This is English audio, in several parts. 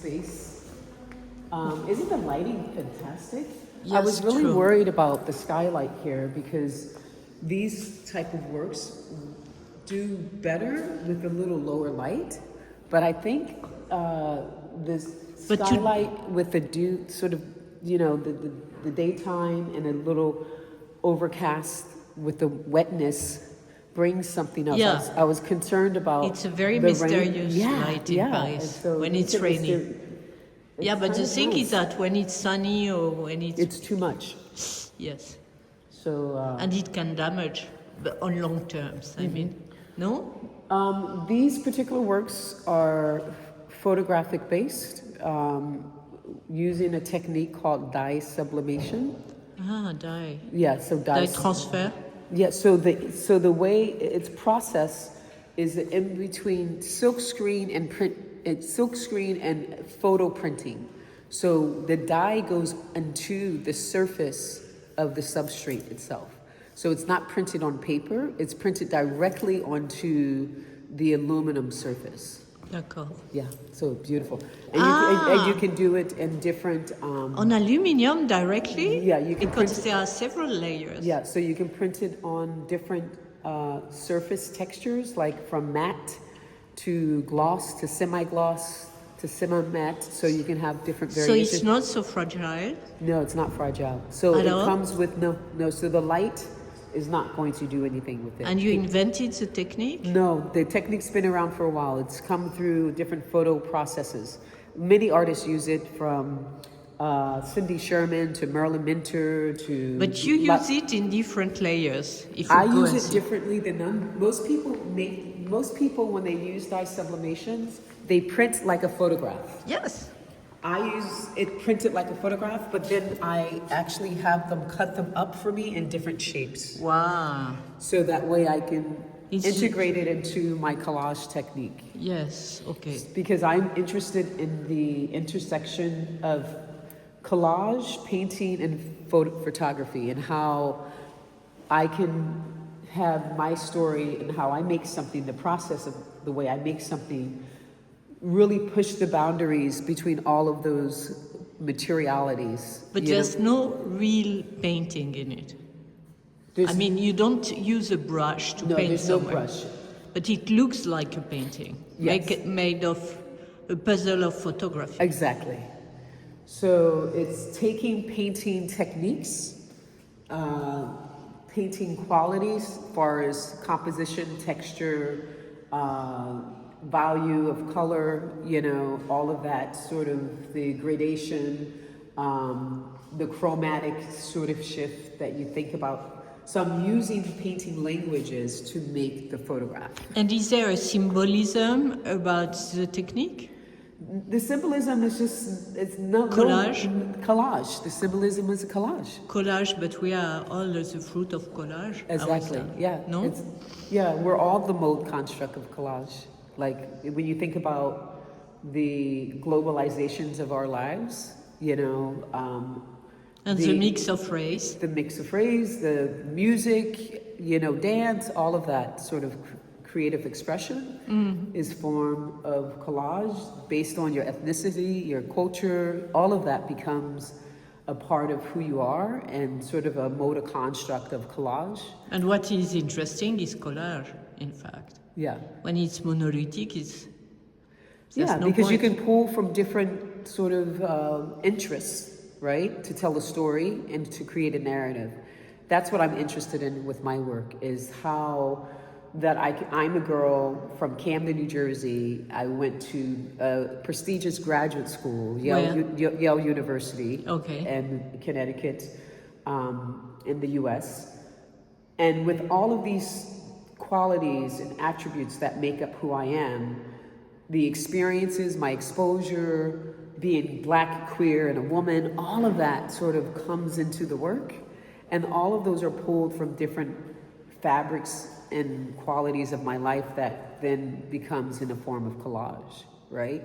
space. Isn't the lighting fantastic? Yes, I was really true. worried about the skylight here because these type of works do better with a little lower light, but I think this But you- skylight with the sort of, you know, the daytime and a little overcast with the wetness brings something else. Yeah. I was concerned about It's a very the rain. mysterious light in and Paris so when it's a raining. it's But kind the of thing nice. is that when it's sunny or when It's too much. yes, So and it can damage on long terms. I mean, no? these particular works are photographic based, using a technique called dye sublimation. Dye. Yeah, so Dye transfer. Yeah, so the way its process is in between silkscreen and photo printing. So the dye goes into the surface of the substrate itself. So it's not printed on paper, it's printed directly onto the aluminum surface. D'accord. Yeah, so beautiful. And you can do it in different... On aluminium directly? Yeah, you can because print there are several layers. Yeah, so you can print it on different surface textures, like from matte to gloss to semi-gloss to semi-matte, so you can have different So variations. it's not so fragile. No, it's not fragile. So At it all? comes with no, so the light is not going to do anything with it. And you invented the technique? No, the technique's been around for a while. It's come through different photo processes. Many artists use it, from Cindy Sherman to Merlin Minter to... But you use it in different layers. If you I go use and it see. differently than most people when they use dye sublimations, they print like a photograph. Yes. I use it printed like a photograph, but then I actually have them cut them up for me in different shapes. Wow. So that way I can It's- integrate it into my collage technique. Yes. Okay. Because I'm interested in the intersection of collage, painting, and photography, and how I can have my story and how I make something, the process of the way I make something, really push the boundaries between all of those materialities. But there's no real painting in it. I mean, you don't use a brush to no, paint there's somewhere. no brush. But it looks like a painting. Yes. Made of a puzzle of photography. Exactly. So it's taking painting techniques, painting qualities as far as composition, texture, value of color, you know, all of that sort of the gradation, the chromatic sort of shift that you think about. So I'm using painting languages to make the photograph. And is there a symbolism about the technique? The symbolism is just, it's Collage? Collage. The symbolism is a collage. Collage, but we are all the fruit of collage. Exactly, yeah. No? We're all the mode construct of collage. Like, when you think about the globalizations of our lives, you know... and the mix of race. The mix of race, the music, you know, dance, all of that sort of creative expression is form of collage based on your ethnicity, your culture. All of that becomes a part of who you are and sort of a mode of construct of collage. And what is interesting is collage, in fact. Yeah. When it's monolithic, Yeah, no because you point. can pull from different sort of interests, right, to tell a story and to create a narrative. That's what I'm interested in with my work, is how that I'm a girl from Camden, New Jersey. I went to a prestigious graduate school, Yale University, in Connecticut, in the U.S. And with all of these qualities and attributes that make up who I am, the experiences, my exposure, being black, queer, and a woman, all of that sort of comes into the work. And all of those are pulled from different fabrics and qualities of my life that then becomes in a form of collage, right?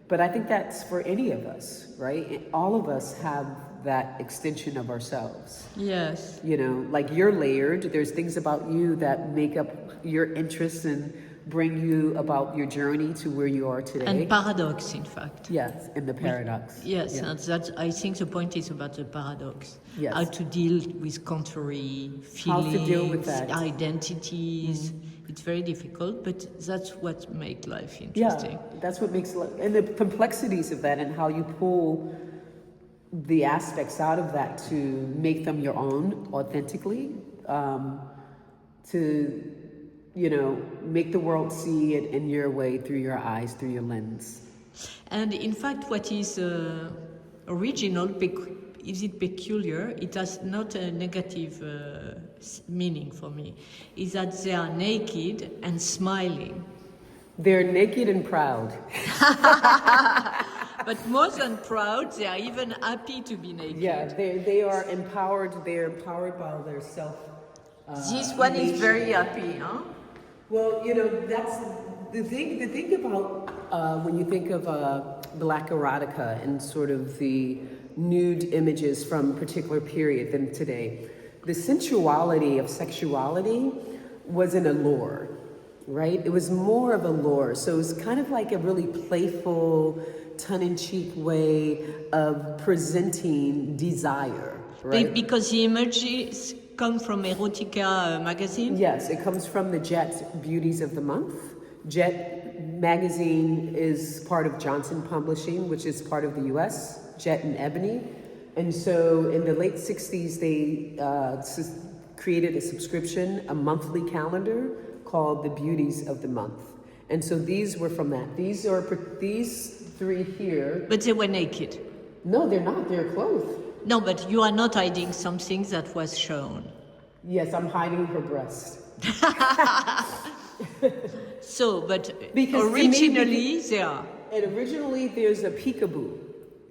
But I think that's for any of us, right? All of us have that extension of ourselves. Yes. You know, like you're layered. There's things about you that make up your interests and bring you about your journey to where you are today. And paradox, in fact. Yes, and the paradox. Yes, Yeah. and that's, I think the point is about the paradox. Yes. How to deal with contrary How feelings, to deal with that. identities. It's very difficult, but that's what makes life Yeah, interesting. that's what makes life, and the complexities of that, and how you pull the aspects out of that to make them your own authentically, to, you know, make the world see it in your way, through your eyes, through your lens. And in fact, what is original, is it peculiar? It has not a negative meaning for me. Is that they are naked and smiling. They're naked and proud. But more than proud, they are even happy to be naked. Yeah, they are empowered. They're empowered by their self. This one is nature. very happy, huh? Well, you know, that's the thing. The thing about when you think of Black erotica and sort of the nude images from a particular period than today, the sensuality of sexuality was an allure, right? It was more of a lure. So it was kind of like a really playful, tongue-in-cheek way of presenting desire, right? Because the images come from Erotica magazine? Yes, it comes from the Jet Beauties of the Month. Jet magazine is part of Johnson Publishing, which is part of the US, Jet and Ebony. And so in the late 60s, they created a subscription, a monthly calendar called the Beauties of the Month. And so these were from that. These three here. But they were naked. No, they're not. They're clothed. No, but you are not hiding something that was shown. Yes, I'm hiding her breast. So, but Because originally they are. And originally there's a peekaboo,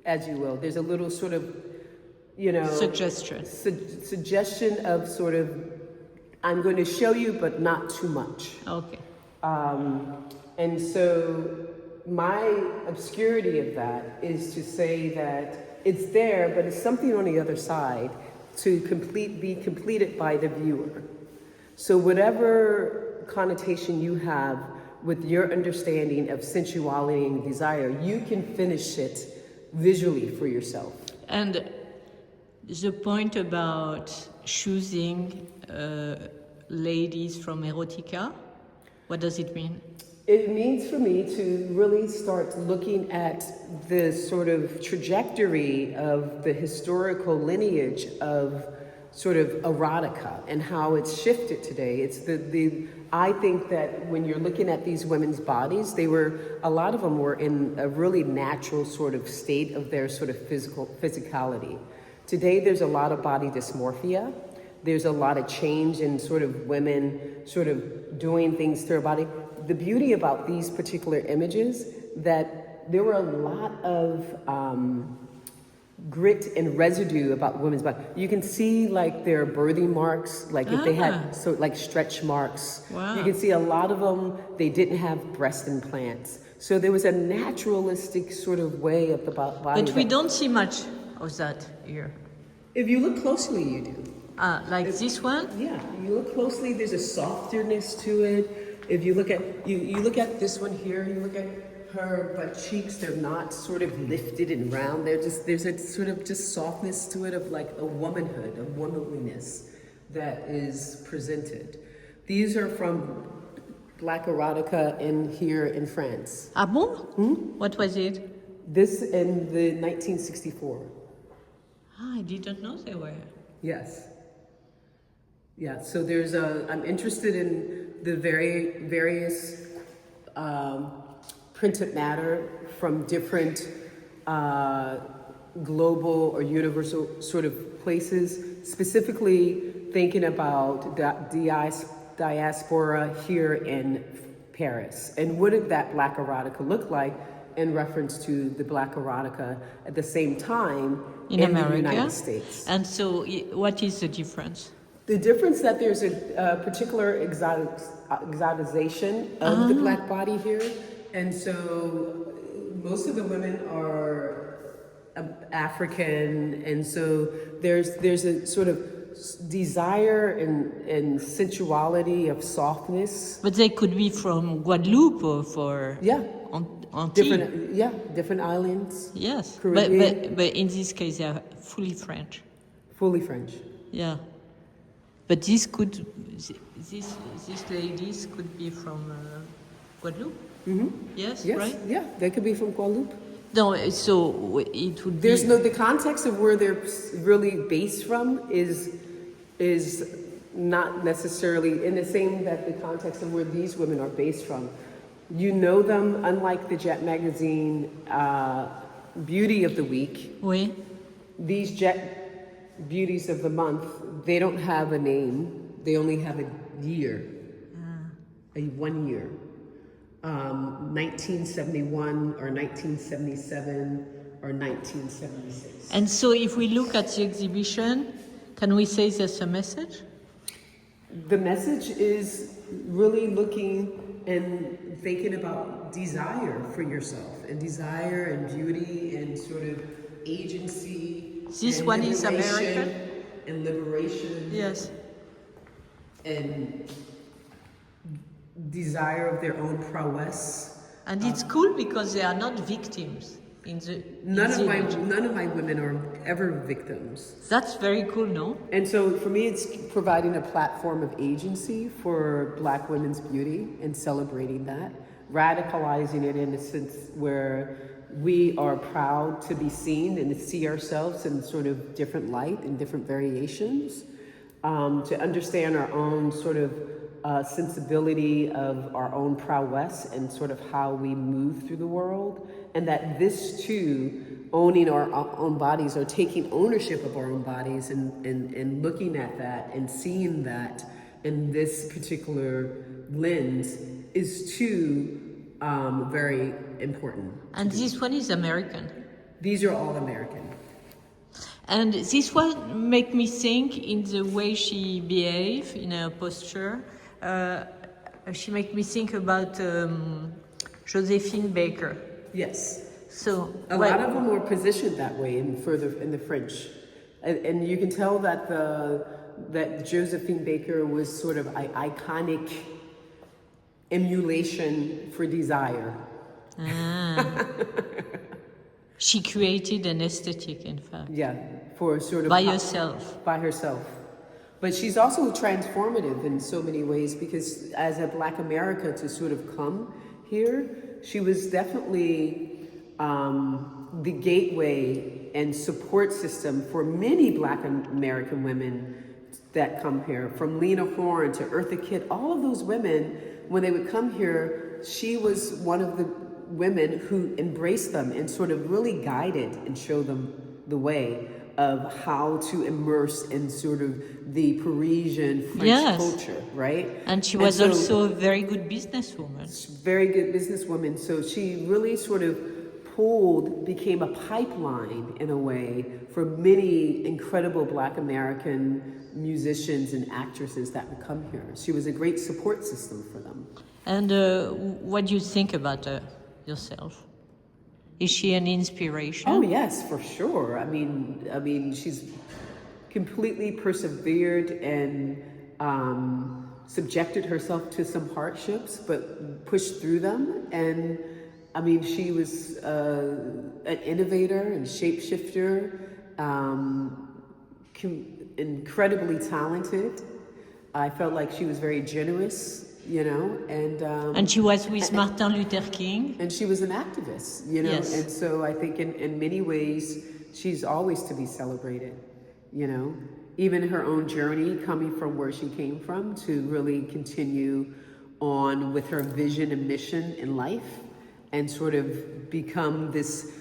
as you will. There's a little sort of, you know, Suggestion. Suggestion of sort of, I'm going to show you, but not too much. Okay. And so my obscurity of that is to say that it's there, but it's something on the other side to be completed by the viewer. So whatever connotation you have with your understanding of sensuality and desire, you can finish it visually for yourself. And the point about choosing ladies from Erotica, what does it mean? It means for me to really start looking at the sort of trajectory of the historical lineage of sort of erotica and how it's shifted today. It's I think that when you're looking at these women's bodies, a lot of them were in a really natural sort of state of their sort of physicality. Today, there's a lot of body dysmorphia. There's a lot of change in sort of women sort of doing things to their body. The beauty about these particular images, that there were a lot of grit and residue about women's body. You can see like their birthing marks, like if they had like stretch marks. Wow. You can see a lot of them, they didn't have breast implants. So there was a naturalistic sort of way of the body. But we don't see much of that here. If you look closely, you do. Like this one? Yeah, you look closely, there's a softness to it. If you look at, you look at this one here, you look at her butt cheeks, they're not sort of lifted and round. There's a sort of just softness to it of like a womanhood, a womanliness that is presented. These are from Black erotica here in France. Ah bon? What was it? This in the 1964. Ah, I didn't know they were. Yes. Yeah, so I'm interested in the various printed matter from different global or universal sort of places, specifically thinking about diaspora here in Paris. And what did that Black erotica look like in reference to the Black erotica at the same time in America, the United States? And so what is the difference? The difference that there's a particular exoticization of the Black body here. And so most of the women are African. And so there's a sort of desire and sensuality of softness. But they could be from Guadeloupe or for Yeah. Antilles. Different islands. Yes, Caribbean. but in this case they are fully French. Fully French. Yeah, but these ladies could be from Guadeloupe. Mm-hmm. Yes, Yes. right. Yeah, they could be from Guadeloupe. No, so it would There's be. no, the context of where they're really based from is not necessarily in the same that the context of where these women are based from. You know them, unlike the Jet Magazine Beauty of the Week. Oui. These Jet Beauties of the Month, they don't have a name. They only have a year, a 1 year. 1971 or 1977 or 1976. And so if we look at the exhibition, can we say there's a message? The message is really looking and thinking about desire for yourself, and desire and beauty and sort of agency. This and one is liberation American? And liberation. Yes. And desire of their own prowess. And it's cool because they are not victims in the None image. of my women are ever victims. That's very cool, no? And so for me, it's providing a platform of agency for Black women's beauty and celebrating that, radicalizing it in a sense where we are proud to be seen and to see ourselves in sort of different light and different variations, to understand our own sort of sensibility of our own prowess and sort of how we move through the world, and that this too, owning our own bodies or taking ownership of our own bodies and looking at that and seeing that in this particular lens is too very important. And this one is American. These are all American. And this one make me think in the way she behave, in her posture. She make me think about Josephine Baker. Yes. So A lot of them were positioned that way in the French, and you can tell that that Josephine Baker was sort of an iconic emulation for desire. She created an aesthetic, in fact. Yeah, for sort of By herself. By herself. But she's also transformative in so many ways, because as a Black America to sort of come here, she was definitely the gateway and support system for many Black American women that come here, from Lena Horne to Eartha Kitt. All of those women, when they would come here, she was one of the women who embraced them and sort of really guided and showed them the way of how to immerse in sort of the Parisian French culture, right? And she was also a very good businesswoman. Very good businesswoman. So she really sort of became a pipeline in a way for many incredible Black American musicians and actresses that would come here. She was a great support system for them. And what do you think about her yourself? Is she an inspiration? Oh yes, for sure. I mean, she's completely persevered and subjected herself to some hardships, but pushed through them. And I mean, she was an innovator and shapeshifter, incredibly talented. I felt like she was very generous, you know, and she was with Martin Luther King. And she was an activist, you know, Yes. and so I think in many ways, she's always to be celebrated, you know, even her own journey coming from where she came from to really continue on with her vision and mission in life and sort of become this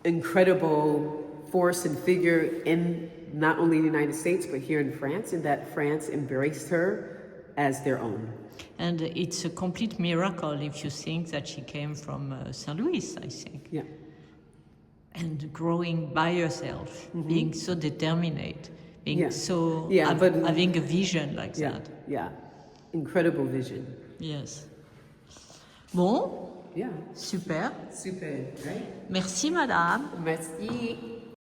incredible force and figure in not only the United States, but here in France, and that France embraced her as their own. And it's a complete miracle if you think that she came from St. Louis, I think. Yeah. And growing by herself, being so determined, being having a vision like that. Yeah, incredible vision. Yes. Bon, Yeah. super. Super, right? Merci, madame. Merci.